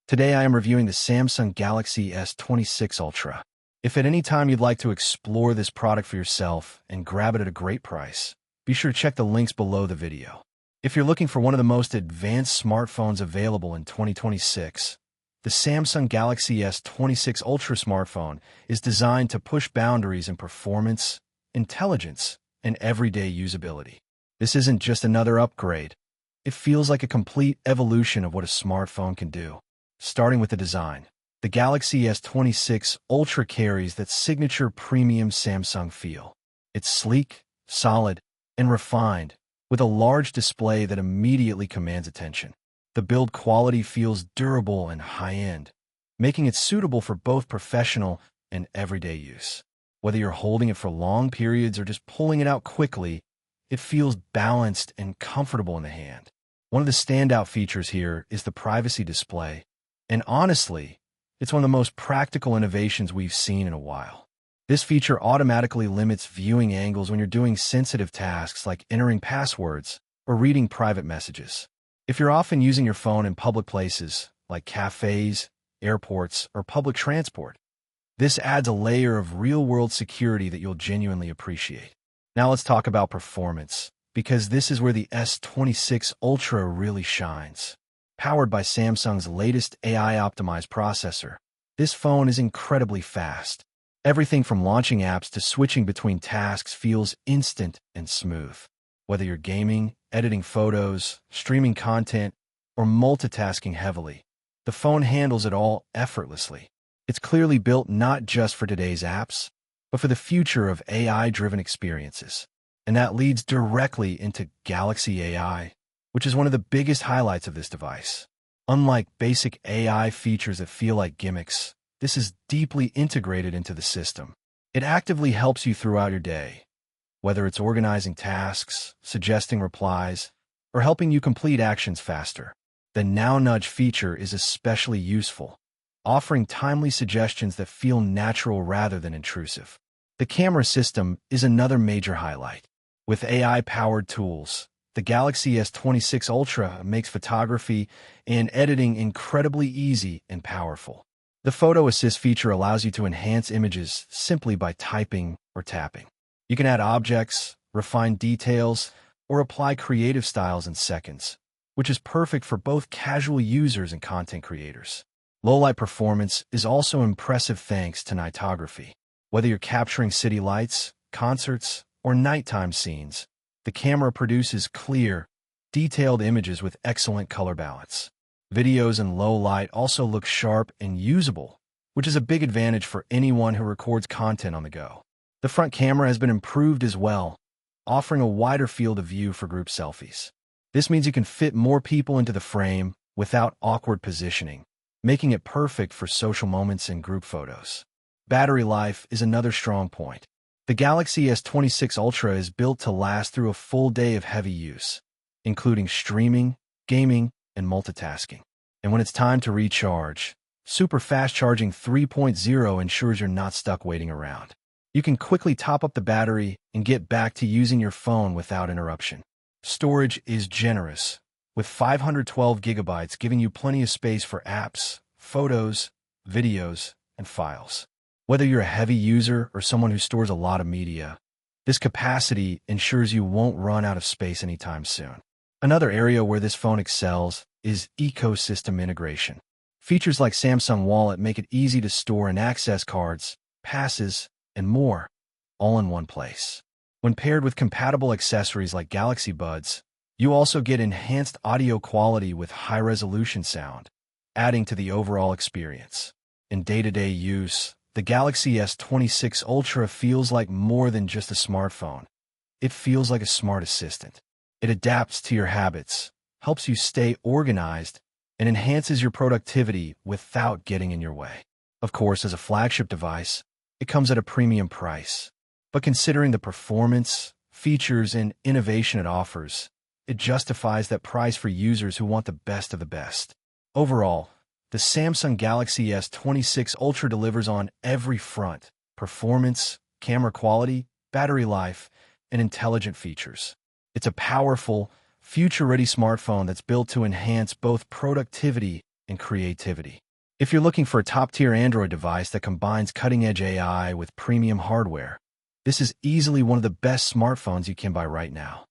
Today I am reviewing the Samsung Galaxy S26 Ultra. If at any time you'd like to explore this product for yourself and grab it at a great price, be sure to check the links below the video. If you're looking for one of the most advanced smartphones available in 2026, the Samsung Galaxy S26 Ultra smartphone is designed to push boundaries in performance, intelligence, and everyday usability. This isn't just another upgrade. It feels like a complete evolution of what a smartphone can do. Starting with the design, the Galaxy S26 Ultra carries that signature premium Samsung feel. It's sleek, solid, and refined, with a large display that immediately commands attention. The build quality feels durable and high-end, making it suitable for both professional and everyday use. Whether you're holding it for long periods or just pulling it out quickly, it feels balanced and comfortable in the hand. One of the standout features here is the privacy display, and honestly, it's one of the most practical innovations we've seen in a while. This feature automatically limits viewing angles when you're doing sensitive tasks like entering passwords or reading private messages. If you're often using your phone in public places like cafes, airports, or public transport, this adds a layer of real-world security that you'll genuinely appreciate. Now let's talk about performance, because this is where the S26 Ultra really shines. Powered by Samsung's latest AI-optimized processor, this phone is incredibly fast. Everything from launching apps to switching between tasks feels instant and smooth. Whether you're gaming, editing photos, streaming content, or multitasking heavily, the phone handles it all effortlessly. It's clearly built not just for today's apps, but for the future of AI-driven experiences. And that leads directly into Galaxy AI, which is one of the biggest highlights of this device. Unlike basic AI features that feel like gimmicks, this is deeply integrated into the system. It actively helps you throughout your day, whether it's organizing tasks, suggesting replies, or helping you complete actions faster. The Now Nudge feature is especially useful, offering timely suggestions that feel natural rather than intrusive. The camera system is another major highlight. With AI-powered tools, the Galaxy S26 Ultra makes photography and editing incredibly easy and powerful. The Photo Assist feature allows you to enhance images simply by typing or tapping. You can add objects, refine details, or apply creative styles in seconds, which is perfect for both casual users and content creators. Low-light performance is also impressive thanks to Nightography. Whether you're capturing city lights, concerts, or nighttime scenes, the camera produces clear, detailed images with excellent color balance. Videos in low light also look sharp and usable, which is a big advantage for anyone who records content on the go. The front camera has been improved as well, offering a wider field of view for group selfies. This means you can fit more people into the frame without awkward positioning, making it perfect for social moments and group photos. Battery life is another strong point. The Galaxy S26 Ultra is built to last through a full day of heavy use, including streaming, gaming, and multitasking. And when it's time to recharge, Super Fast Charging 3.0 ensures you're not stuck waiting around. You can quickly top up the battery and get back to using your phone without interruption. Storage is generous, with 512 gigabytes giving you plenty of space for apps, photos, videos, and files. Whether you're a heavy user or someone who stores a lot of media, this capacity ensures you won't run out of space anytime soon. Another area where this phone excels is ecosystem integration. Features like Samsung Wallet make it easy to store and access cards, passes, and more, all in one place. When paired with compatible accessories like Galaxy Buds, you also get enhanced audio quality with high-resolution sound, adding to the overall experience. In day-to-day use, the Galaxy S26 Ultra feels like more than just a smartphone. It feels like a smart assistant. It adapts to your habits, helps you stay organized, and enhances your productivity without getting in your way. Of course, as a flagship device, it comes at a premium price. But considering the performance, features, and innovation it offers, it justifies that price for users who want the best of the best. Overall, the Samsung Galaxy S26 Ultra delivers on every front: performance, camera quality, battery life, and intelligent features. It's a powerful, future-ready smartphone that's built to enhance both productivity and creativity. If you're looking for a top-tier Android device that combines cutting-edge AI with premium hardware, this is easily one of the best smartphones you can buy right now.